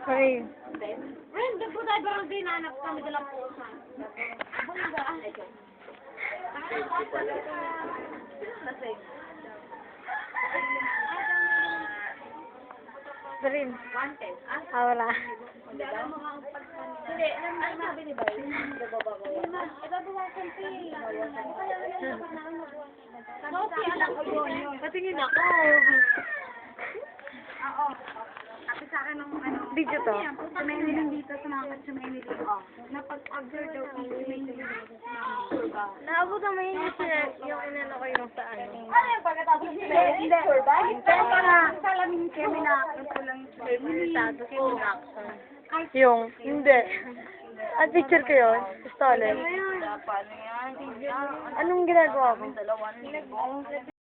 Sorry. Ren, ba't po tayo parang dinanap kami dalang pusa? Darin. Wanted. Wala. Hindi, alam sabi ni Bay? Ito po ang kumpi. Sophie, alam ko yun. Patingin ako. Oo. Sabi sa akin ng ano. Video to. Sumayin dito, sumakat sumayin dito. Napag-observe daw ang sumayin dito. Naabot naman yung inano ko yung sa ano. Ano yung pagkatapos nila? Hindi. Pero para salamin kami na lang Limitado yung action. Yung, hindi. At picture ko yun. Pistolet. Paano yan? Anong ginagawa ko?